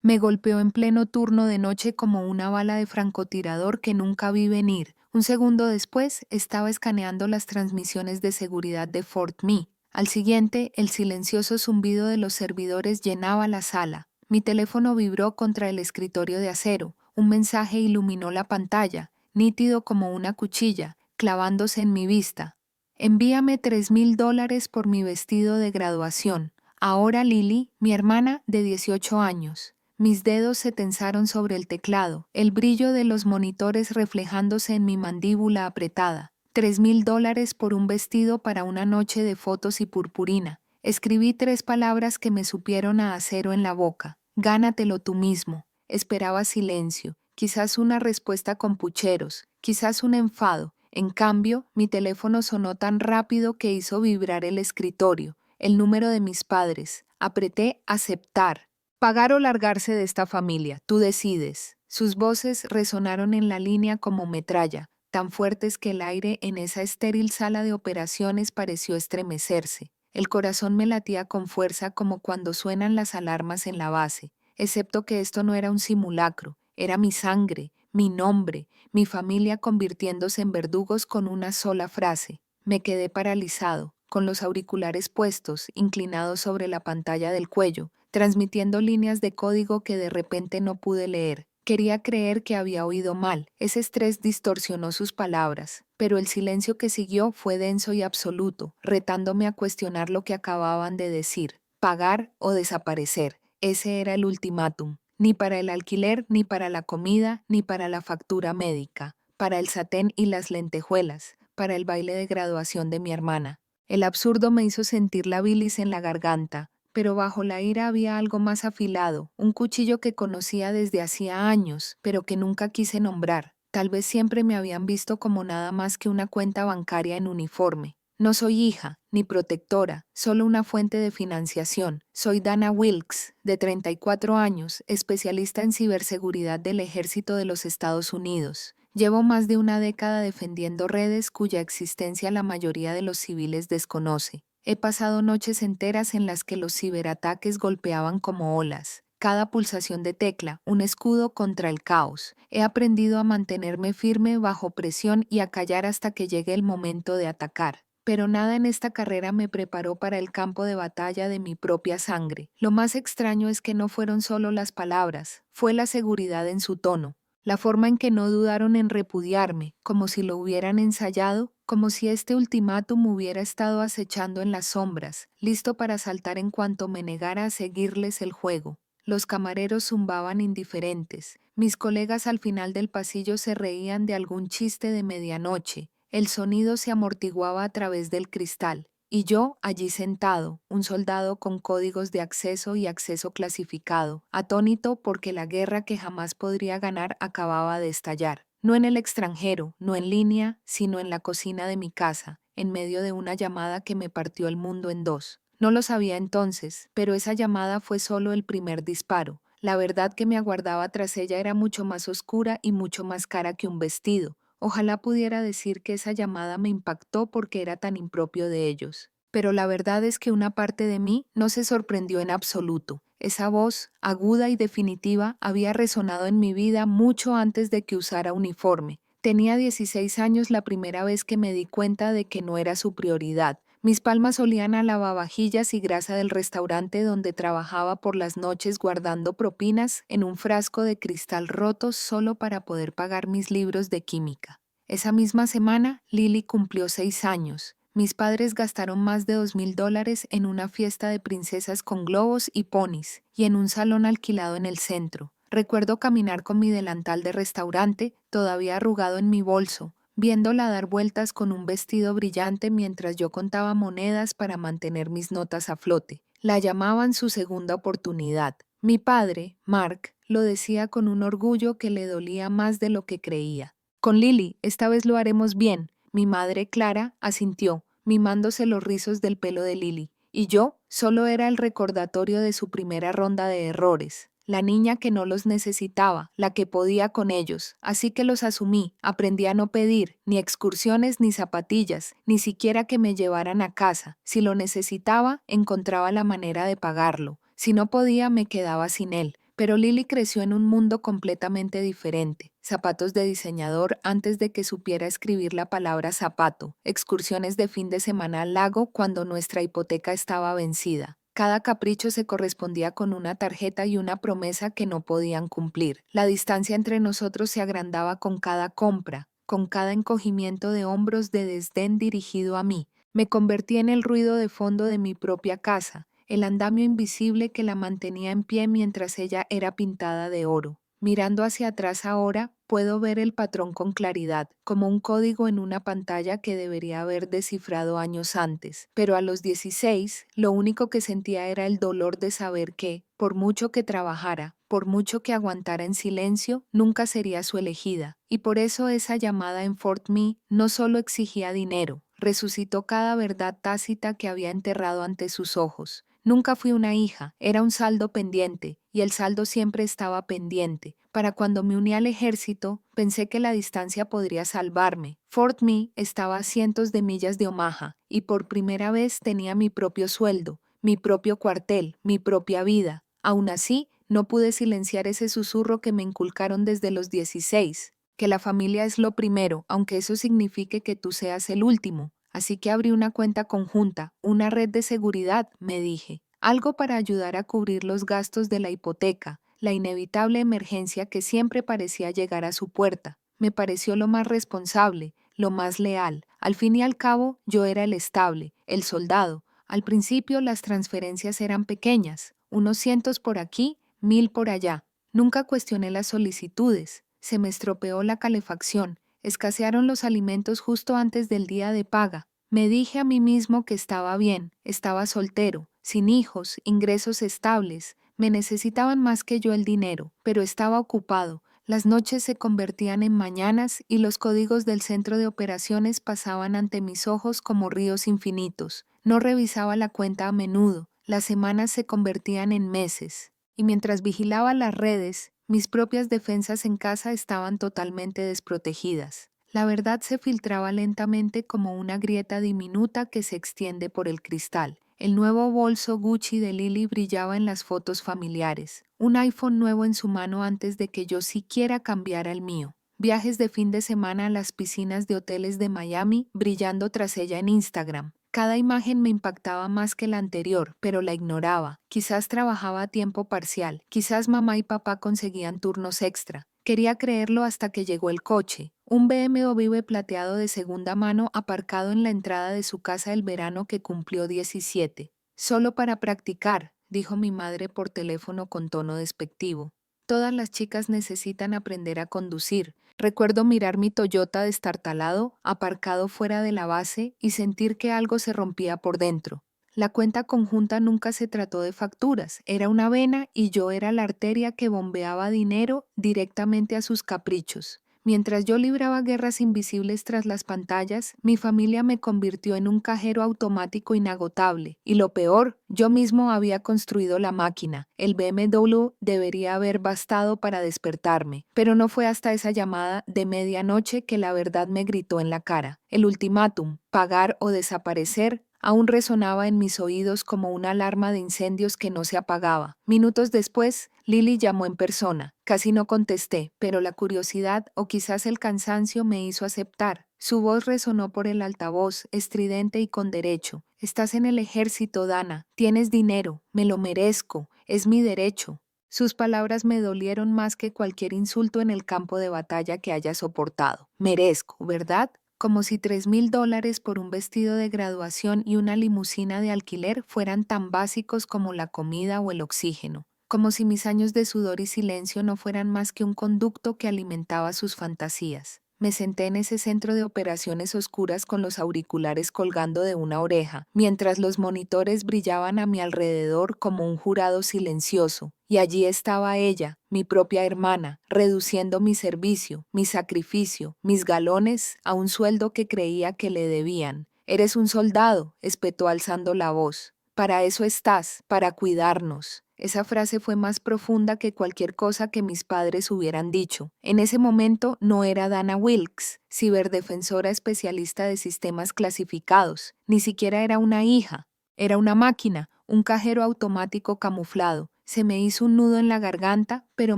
Me golpeó en pleno turno de noche como una bala de francotirador que nunca vi venir. Un segundo después, estaba escaneando las transmisiones de seguridad de Fort Mee. Al siguiente, el silencioso zumbido de los servidores llenaba la sala. Mi teléfono vibró contra el escritorio de acero. Un mensaje iluminó la pantalla, nítido como una cuchilla, clavándose en mi vista. Envíame $3,000 por mi vestido de graduación. Ahora Lily, mi hermana de 18 años. Mis dedos se tensaron sobre el teclado, el brillo de los monitores reflejándose en mi mandíbula apretada. $3,000 por un vestido para una noche de fotos y purpurina. Escribí 3 palabras que me supieron a acero en la boca. Gánatelo tú mismo. Esperaba silencio, quizás una respuesta con pucheros, quizás un enfado. En cambio, mi teléfono sonó tan rápido que hizo vibrar el escritorio, el número de mis padres. Apreté aceptar. Pagar o largarse de esta familia, tú decides. Sus voces resonaron en la línea como metralla, tan fuertes que el aire en esa estéril sala de operaciones pareció estremecerse. El corazón me latía con fuerza como cuando suenan las alarmas en la base, excepto que esto no era un simulacro, era mi sangre, mi nombre, mi familia convirtiéndose en verdugos con una sola frase. Me quedé paralizado, con los auriculares puestos, inclinados sobre la pantalla del cuello, transmitiendo líneas de código que de repente no pude leer. Quería creer que había oído mal. Ese estrés distorsionó sus palabras, pero el silencio que siguió fue denso y absoluto, retándome a cuestionar lo que acababan de decir. Pagar o desaparecer. Ese era el ultimátum. Ni para el alquiler, ni para la comida, ni para la factura médica. Para el satén y las lentejuelas. Para el baile de graduación de mi hermana. El absurdo me hizo sentir la bilis en la garganta. Pero bajo la ira había algo más afilado, un cuchillo que conocía desde hacía años, pero que nunca quise nombrar. Tal vez siempre me habían visto como nada más que una cuenta bancaria en uniforme. No soy hija, ni protectora, solo una fuente de financiación. Soy Dana Wilkes, de 34 años, especialista en ciberseguridad del Ejército de los Estados Unidos. Llevo más de una década defendiendo redes cuya existencia la mayoría de los civiles desconoce. He pasado noches enteras en las que los ciberataques golpeaban como olas. Cada pulsación de tecla, un escudo contra el caos. He aprendido a mantenerme firme bajo presión y a callar hasta que llegue el momento de atacar. Pero nada en esta carrera me preparó para el campo de batalla de mi propia sangre. Lo más extraño es que no fueron solo las palabras, fue la seguridad en su tono. La forma en que no dudaron en repudiarme, como si lo hubieran ensayado, como si este ultimátum hubiera estado acechando en las sombras, listo para saltar en cuanto me negara a seguirles el juego. Los camareros zumbaban indiferentes. Mis colegas al final del pasillo se reían de algún chiste de medianoche. El sonido se amortiguaba a través del cristal. Y yo, allí sentado, un soldado con códigos de acceso y acceso clasificado, atónito porque la guerra que jamás podría ganar acababa de estallar. No en el extranjero, no en línea, sino en la cocina de mi casa, en medio de una llamada que me partió el mundo en dos. No lo sabía entonces, pero esa llamada fue solo el primer disparo. La verdad que me aguardaba tras ella era mucho más oscura y mucho más cara que un vestido. Ojalá pudiera decir que esa llamada me impactó porque era tan impropio de ellos. Pero la verdad es que una parte de mí no se sorprendió en absoluto. Esa voz, aguda y definitiva, había resonado en mi vida mucho antes de que usara uniforme. Tenía 16 años la primera vez que me di cuenta de que no era su prioridad. Mis palmas olían a lavavajillas y grasa del restaurante donde trabajaba por las noches guardando propinas en un frasco de cristal roto solo para poder pagar mis libros de química. Esa misma semana, Lily cumplió 6 años. Mis padres gastaron más de $2,000 en una fiesta de princesas con globos y ponis y en un salón alquilado en el centro. Recuerdo caminar con mi delantal de restaurante, todavía arrugado en mi bolso, viéndola dar vueltas con un vestido brillante mientras yo contaba monedas para mantener mis notas a flote. La llamaban su segunda oportunidad. Mi padre, Mark, lo decía con un orgullo que le dolía más de lo que creía. Con Lily, esta vez lo haremos bien. Mi madre, Clara, asintió, mimándose los rizos del pelo de Lily. Y yo solo era el recordatorio de su primera ronda de errores. La niña que no los necesitaba, la que podía con ellos, así que los asumí, aprendí a no pedir, ni excursiones ni zapatillas, ni siquiera que me llevaran a casa. Si lo necesitaba, encontraba la manera de pagarlo. Si no podía, me quedaba sin él, Pero Lily creció en un mundo completamente diferente. Zapatos de diseñador antes de que supiera escribir la palabra zapato, excursiones de fin de semana al lago cuando nuestra hipoteca estaba vencida. Cada capricho se correspondía con una tarjeta y una promesa que no podían cumplir. La distancia entre nosotros se agrandaba con cada compra, con cada encogimiento de hombros de desdén dirigido a mí. Me convertí en el ruido de fondo de mi propia casa, el andamio invisible que la mantenía en pie mientras ella era pintada de oro. Mirando hacia atrás ahora, puedo ver el patrón con claridad, como un código en una pantalla que debería haber descifrado años antes. Pero a los 16, lo único que sentía era el dolor de saber que, por mucho que trabajara, por mucho que aguantara en silencio, nunca sería su elegida. Y por eso esa llamada en Fort Mee no solo exigía dinero, resucitó cada verdad tácita que había enterrado ante sus ojos. Nunca fui una hija, era un saldo pendiente, y el saldo siempre estaba pendiente. Para cuando me uní al ejército, pensé que la distancia podría salvarme. Fort Mee estaba a cientos de millas de Omaha, y por primera vez tenía mi propio sueldo, mi propio cuartel, mi propia vida. Aún así, no pude silenciar ese susurro que me inculcaron desde los 16, que la familia es lo primero, aunque eso signifique que tú seas el último. Así que abrí una cuenta conjunta, una red de seguridad, me dije. Algo para ayudar a cubrir los gastos de la hipoteca, la inevitable emergencia que siempre parecía llegar a su puerta. Me pareció lo más responsable, lo más leal. Al fin y al cabo, yo era el estable, el soldado. Al principio las transferencias eran pequeñas, unos cientos por aquí, 1000 por allá. Nunca cuestioné las solicitudes. Se me estropeó la calefacción. Escasearon los alimentos justo antes del día de paga. Me dije a mí mismo que estaba bien, estaba soltero, sin hijos, ingresos estables. Me necesitaban más que yo el dinero, pero estaba ocupado. Las noches se convertían en mañanas y los códigos del centro de operaciones pasaban ante mis ojos como ríos infinitos. No revisaba la cuenta a menudo. Las semanas se convertían en meses. Y mientras vigilaba las redes, mis propias defensas en casa estaban totalmente desprotegidas. La verdad se filtraba lentamente como una grieta diminuta que se extiende por el cristal. El nuevo bolso Gucci de Lily brillaba en las fotos familiares. Un iPhone nuevo en su mano antes de que yo siquiera cambiara el mío. Viajes de fin de semana a las piscinas de hoteles de Miami brillando tras ella en Instagram. Cada imagen me impactaba más que la anterior, pero la ignoraba. Quizás trabajaba a tiempo parcial, quizás mamá y papá conseguían turnos extra. Quería creerlo hasta que llegó el coche, un BMW plateado de segunda mano aparcado en la entrada de su casa el verano que cumplió 17. Solo para practicar, dijo mi madre por teléfono con tono despectivo. Todas las chicas necesitan aprender a conducir. Recuerdo mirar mi Toyota destartalado, aparcado fuera de la base, y sentir que algo se rompía por dentro. La cuenta conjunta nunca se trató de facturas, era una vena y yo era la arteria que bombeaba dinero directamente a sus caprichos. Mientras yo libraba guerras invisibles tras las pantallas, mi familia me convirtió en un cajero automático inagotable. Y lo peor, yo mismo había construido la máquina. El BMW debería haber bastado para despertarme. Pero no fue hasta esa llamada de medianoche que la verdad me gritó en la cara. El ultimátum, pagar o desaparecer, aún resonaba en mis oídos como una alarma de incendios que no se apagaba. Minutos después, Lily llamó en persona. Casi no contesté, pero la curiosidad o quizás el cansancio me hizo aceptar. Su voz resonó por el altavoz, estridente y con derecho. Estás en el ejército, Dana. Tienes dinero. Me lo merezco. Es mi derecho. Sus palabras me dolieron más que cualquier insulto en el campo de batalla que haya soportado. Merezco, ¿verdad? Como si $3000 por un vestido de graduación y una limusina de alquiler fueran tan básicos como la comida o el oxígeno. Como si mis años de sudor y silencio no fueran más que un conducto que alimentaba sus fantasías. Me senté en ese centro de operaciones oscuras con los auriculares colgando de una oreja, mientras los monitores brillaban a mi alrededor como un jurado silencioso. Y allí estaba ella, mi propia hermana, reduciendo mi servicio, mi sacrificio, mis galones a un sueldo que creía que le debían. «Eres un soldado», espetó alzando la voz. «Para eso estás, para cuidarnos». Esa frase fue más profunda que cualquier cosa que mis padres hubieran dicho. En ese momento no era Dana Wilkes, ciberdefensora especialista de sistemas clasificados. Ni siquiera era una hija. Era una máquina, un cajero automático camuflado, Se me hizo un nudo en la garganta, pero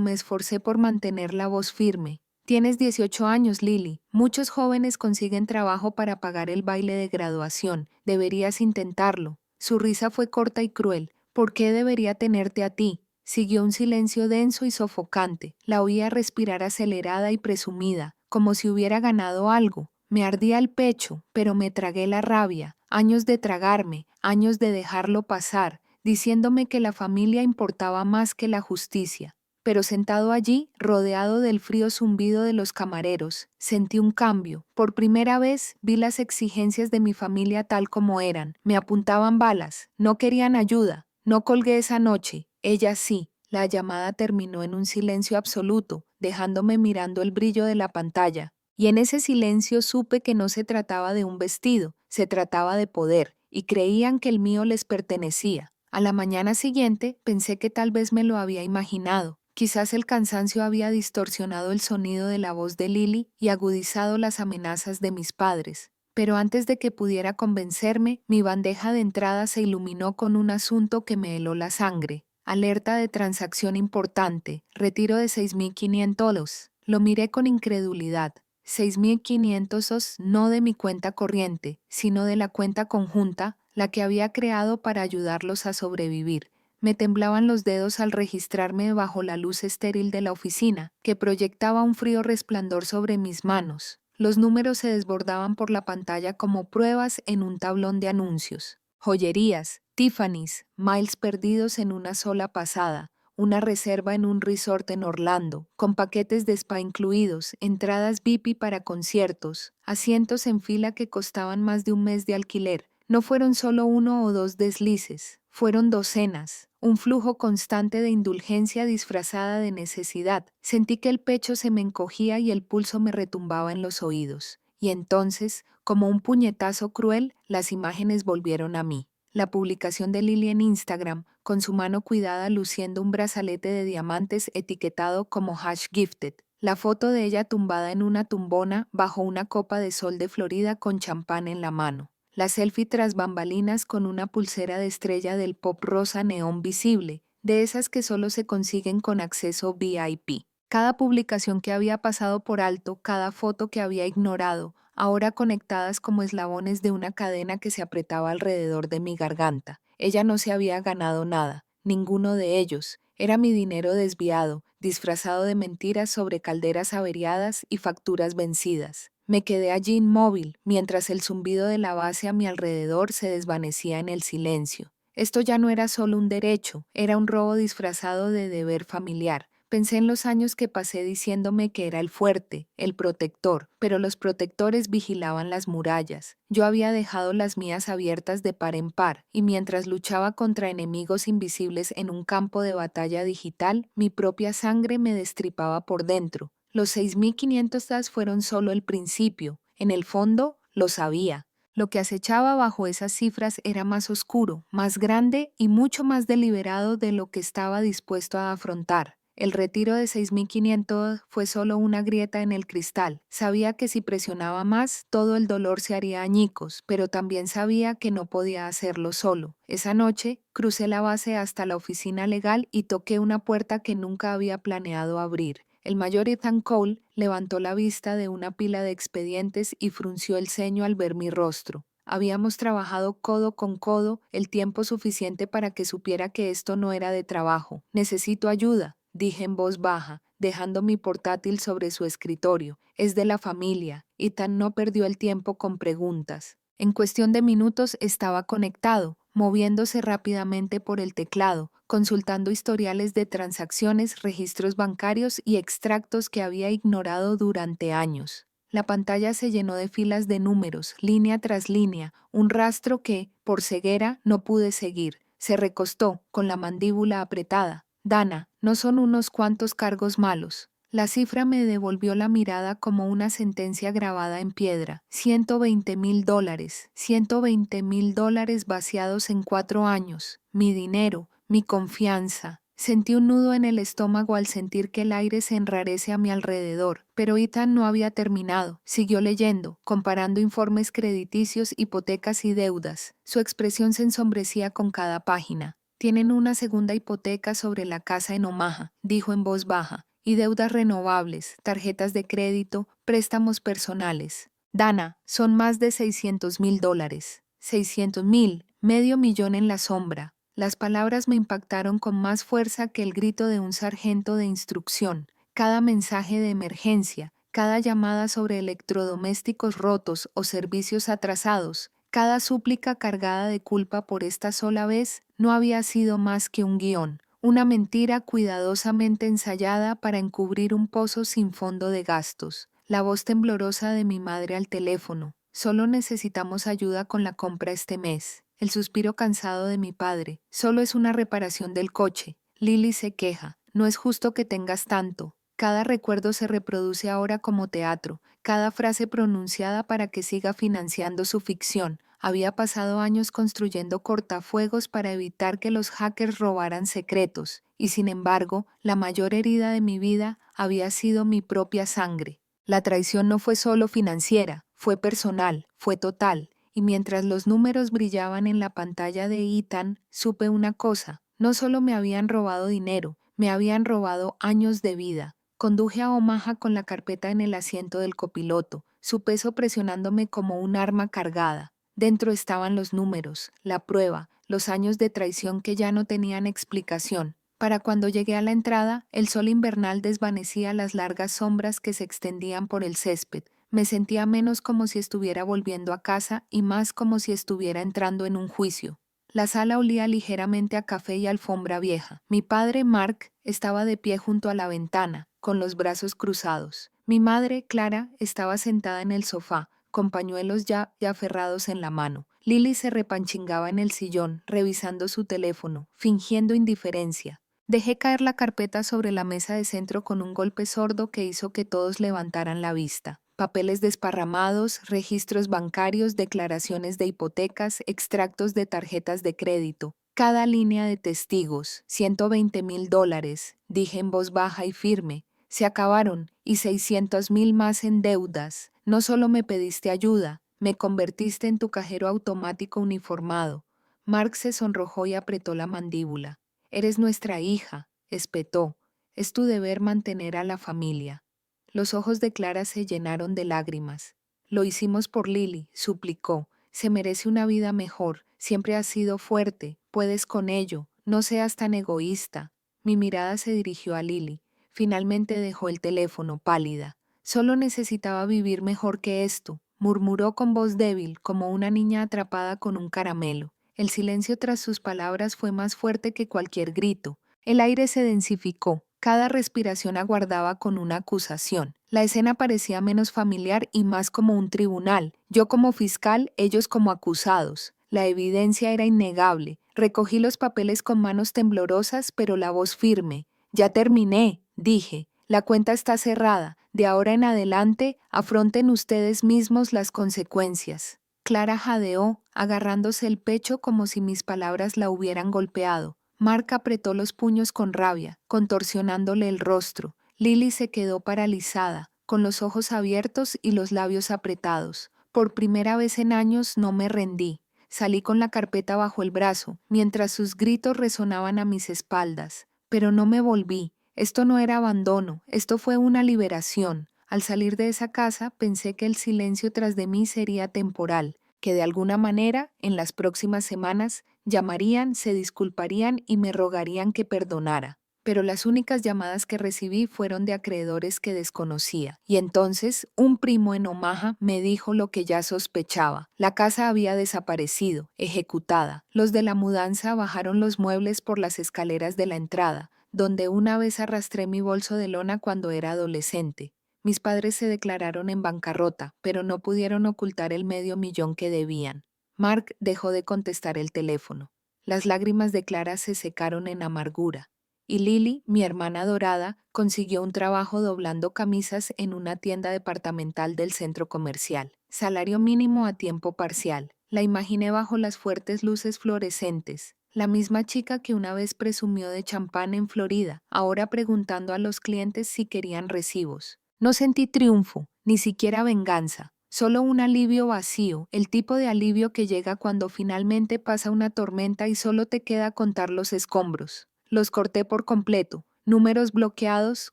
me esforcé por mantener la voz firme. Tienes 18 años, Lily. Muchos jóvenes consiguen trabajo para pagar el baile de graduación. Deberías intentarlo. Su risa fue corta y cruel. ¿Por qué debería tenerte a ti? Siguió un silencio denso y sofocante. La oía respirar acelerada y presumida, como si hubiera ganado algo. Me ardía el pecho, pero me tragué la rabia. Años de tragarme, años de dejarlo pasar, diciéndome que la familia importaba más que la justicia. Pero sentado allí, rodeado del frío zumbido de los camareros, sentí un cambio. Por primera vez vi las exigencias de mi familia tal como eran. Me apuntaban balas, no querían ayuda. No colgué esa noche, ella sí. La llamada terminó en un silencio absoluto, dejándome mirando el brillo de la pantalla. Y en ese silencio supe que no se trataba de un vestido, se trataba de poder, y creían que el mío les pertenecía. A la mañana siguiente pensé que tal vez me lo había imaginado. Quizás el cansancio había distorsionado el sonido de la voz de Lily y agudizado las amenazas de mis padres. Pero antes de que pudiera convencerme, mi bandeja de entrada se iluminó con un asunto que me heló la sangre. Alerta de transacción importante, retiro de $6,500. Lo miré con incredulidad. 6,500 no de mi cuenta corriente, sino de la cuenta conjunta, la que había creado para ayudarlos a sobrevivir. Me temblaban los dedos al registrarme bajo la luz estéril de la oficina, que proyectaba un frío resplandor sobre mis manos. Los números se desbordaban por la pantalla como pruebas en un tablón de anuncios. Joyerías, Tiffany's, miles perdidos en una sola pasada, una reserva en un resort en Orlando, con paquetes de spa incluidos, entradas VIP para conciertos, asientos en fila que costaban más de un mes de alquiler. No fueron solo 1 o 2 deslices, fueron docenas, un flujo constante de indulgencia disfrazada de necesidad. Sentí que el pecho se me encogía y el pulso me retumbaba en los oídos. Y entonces, como un puñetazo cruel, las imágenes volvieron a mí. La publicación de Lily en Instagram, con su mano cuidada luciendo un brazalete de diamantes etiquetado como #gifted. La foto de ella tumbada en una tumbona bajo una copa de sol de Florida con champán en la mano. La selfie tras bambalinas con una pulsera de estrella del pop rosa neón visible, de esas que solo se consiguen con acceso VIP. Cada publicación que había pasado por alto, cada foto que había ignorado, ahora conectadas como eslabones de una cadena que se apretaba alrededor de mi garganta. Ella no se había ganado nada, ninguno de ellos. Era mi dinero desviado, disfrazado de mentiras sobre calderas averiadas y facturas vencidas. Me quedé allí inmóvil, mientras el zumbido de la base a mi alrededor se desvanecía en el silencio. Esto ya no era solo un derecho, era un robo disfrazado de deber familiar. Pensé en los años que pasé diciéndome que era el fuerte, el protector, pero los protectores vigilaban las murallas. Yo había dejado las mías abiertas de par en par, y mientras luchaba contra enemigos invisibles en un campo de batalla digital, mi propia sangre me destripaba por dentro. Los 6,500 fueron solo el principio. En el fondo, lo sabía. Lo que acechaba bajo esas cifras era más oscuro, más grande y mucho más deliberado de lo que estaba dispuesto a afrontar. El retiro de 6,500 fue solo una grieta en el cristal. Sabía que si presionaba más, todo el dolor se haría añicos, pero también sabía que no podía hacerlo solo. Esa noche, crucé la base hasta la oficina legal y toqué una puerta que nunca había planeado abrir. El mayor Ethan Cole levantó la vista de una pila de expedientes y frunció el ceño al ver mi rostro. Habíamos trabajado codo con codo el tiempo suficiente para que supiera que esto no era de trabajo. Necesito ayuda, dije en voz baja, dejando mi portátil sobre su escritorio. Es de la familia. Ethan no perdió el tiempo con preguntas. En cuestión de minutos estaba conectado, moviéndose rápidamente por el teclado, consultando historiales de transacciones, registros bancarios y extractos que había ignorado durante años. La pantalla se llenó de filas de números, línea tras línea, un rastro que, por ceguera, no pude seguir. Se recostó, con la mandíbula apretada. Dana, no son unos cuantos cargos malos. La cifra me devolvió la mirada como una sentencia grabada en piedra. $120,000. $120,000 vaciados en 4 años. Mi dinero, mi confianza. Sentí un nudo en el estómago al sentir que el aire se enrarece a mi alrededor, pero Ethan no había terminado. Siguió leyendo, comparando informes crediticios, hipotecas y deudas. Su expresión se ensombrecía con cada página. Tienen una segunda hipoteca sobre la casa en Omaha, dijo en voz baja, y deudas renovables, tarjetas de crédito, préstamos personales. Dana, son más de $600,000. 600,000, medio millón en la sombra. Las palabras me impactaron con más fuerza que el grito de un sargento de instrucción. Cada mensaje de emergencia, cada llamada sobre electrodomésticos rotos o servicios atrasados, cada súplica cargada de culpa por esta sola vez no había sido más que un guión, una mentira cuidadosamente ensayada para encubrir un pozo sin fondo de gastos. La voz temblorosa de mi madre al teléfono. Solo necesitamos ayuda con la compra este mes. El suspiro cansado de mi padre. Solo es una reparación del coche. Lily se queja. No es justo que tengas tanto. Cada recuerdo se reproduce ahora como teatro, cada frase pronunciada para que siga financiando su ficción. Había pasado años construyendo cortafuegos para evitar que los hackers robaran secretos, y sin embargo, la mayor herida de mi vida había sido mi propia sangre. La traición no fue solo financiera, fue personal, fue total, y mientras los números brillaban en la pantalla de Ethan, supe una cosa: no solo me habían robado dinero, me habían robado años de vida. Conduje a Omaha con la carpeta en el asiento del copiloto, su peso presionándome como un arma cargada. Dentro estaban los números, la prueba, los años de traición que ya no tenían explicación. Para cuando llegué a la entrada, el sol invernal desvanecía las largas sombras que se extendían por el césped. Me sentía menos como si estuviera volviendo a casa y más como si estuviera entrando en un juicio. La sala olía ligeramente a café y alfombra vieja. Mi padre, Mark, estaba de pie junto a la ventana, con los brazos cruzados. Mi madre, Clara, estaba sentada en el sofá, con pañuelos ya aferrados en la mano. Lily se repanchingaba en el sillón, revisando su teléfono, fingiendo indiferencia. Dejé caer la carpeta sobre la mesa de centro con un golpe sordo que hizo que todos levantaran la vista. Papeles desparramados, registros bancarios, declaraciones de hipotecas, extractos de tarjetas de crédito. Cada línea de testigos, $120,000, dije en voz baja y firme. Se acabaron, y 600,000 más en deudas. No solo me pediste ayuda, me convertiste en tu cajero automático uniformado. Mark se sonrojó y apretó la mandíbula. Eres nuestra hija, espetó. Es tu deber mantener a la familia. Los ojos de Clara se llenaron de lágrimas. Lo hicimos por Lily, suplicó. Se merece una vida mejor. Siempre has sido fuerte. Puedes con ello. No seas tan egoísta. Mi mirada se dirigió a Lily. Finalmente dejó el teléfono, pálida. Solo necesitaba vivir mejor que esto, murmuró con voz débil, como una niña atrapada con un caramelo. El silencio tras sus palabras fue más fuerte que cualquier grito. El aire se densificó. Cada respiración aguardaba con una acusación. La escena parecía menos familiar y más como un tribunal. Yo como fiscal, ellos como acusados. La evidencia era innegable. Recogí los papeles con manos temblorosas, pero la voz firme. Ya terminé, dije. La cuenta está cerrada. De ahora en adelante, afronten ustedes mismos las consecuencias. Clara jadeó, agarrándose el pecho como si mis palabras la hubieran golpeado. Mark apretó los puños con rabia, contorsionándole el rostro. Lily se quedó paralizada, con los ojos abiertos y los labios apretados. Por primera vez en años no me rendí. Salí con la carpeta bajo el brazo, mientras sus gritos resonaban a mis espaldas. Pero no me volví. Esto no era abandono, esto fue una liberación. Al salir de esa casa pensé que el silencio tras de mí sería temporal, que de alguna manera, en las próximas semanas, llamarían, se disculparían y me rogarían que perdonara. Pero las únicas llamadas que recibí fueron de acreedores que desconocía. Y entonces, un primo en Omaha me dijo lo que ya sospechaba. La casa había desaparecido, ejecutada. Los de la mudanza bajaron los muebles por las escaleras de la entrada, donde una vez arrastré mi bolso de lona cuando era adolescente. Mis padres se declararon en bancarrota, pero no pudieron ocultar el $500,000 que debían. Mark dejó de contestar el teléfono. Las lágrimas de Clara se secaron en amargura. Y Lily, mi hermana adorada, consiguió un trabajo doblando camisas en una tienda departamental del centro comercial. Salario mínimo a tiempo parcial. La imaginé bajo las fuertes luces fluorescentes. La misma chica que una vez presumió de champán en Florida, ahora preguntando a los clientes si querían recibos. No sentí triunfo, ni siquiera venganza. Solo un alivio vacío, el tipo de alivio que llega cuando finalmente pasa una tormenta y solo te queda contar los escombros. Los corté por completo, números bloqueados,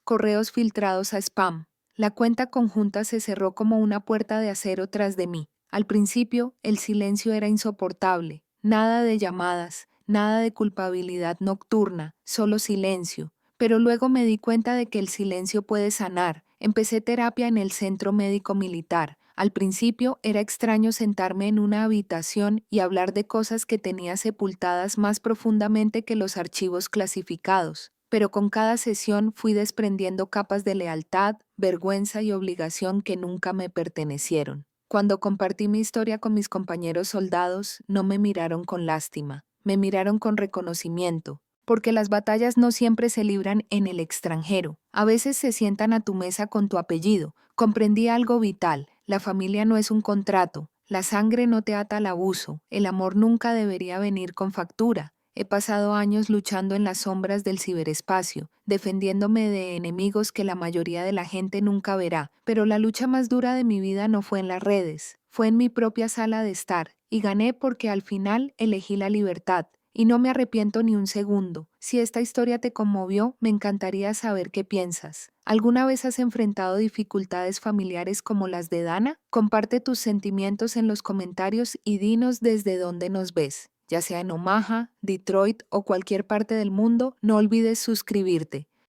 correos filtrados a spam. La cuenta conjunta se cerró como una puerta de acero tras de mí. Al principio, el silencio era insoportable. Nada de llamadas, nada de culpabilidad nocturna, solo silencio. Pero luego me di cuenta de que el silencio puede sanar. Empecé terapia en el Centro Médico Militar. Al principio era extraño sentarme en una habitación y hablar de cosas que tenía sepultadas más profundamente que los archivos clasificados, pero con cada sesión fui desprendiendo capas de lealtad, vergüenza y obligación que nunca me pertenecieron. Cuando compartí mi historia con mis compañeros soldados, no me miraron con lástima, me miraron con reconocimiento, porque las batallas no siempre se libran en el extranjero. A veces se sientan a tu mesa con tu apellido. Comprendí algo vital. La familia no es un contrato. La sangre no te ata al abuso. El amor nunca debería venir con factura. He pasado años luchando en las sombras del ciberespacio, defendiéndome de enemigos que la mayoría de la gente nunca verá. Pero la lucha más dura de mi vida no fue en las redes. Fue en mi propia sala de estar. Y gané porque al final elegí la libertad. Y no me arrepiento ni un segundo. Si esta historia te conmovió, me encantaría saber qué piensas. ¿Alguna vez has enfrentado dificultades familiares como las de Dana? Comparte tus sentimientos en los comentarios y dinos desde dónde nos ves. Ya sea en Omaha, Detroit o cualquier parte del mundo, no olvides suscribirte.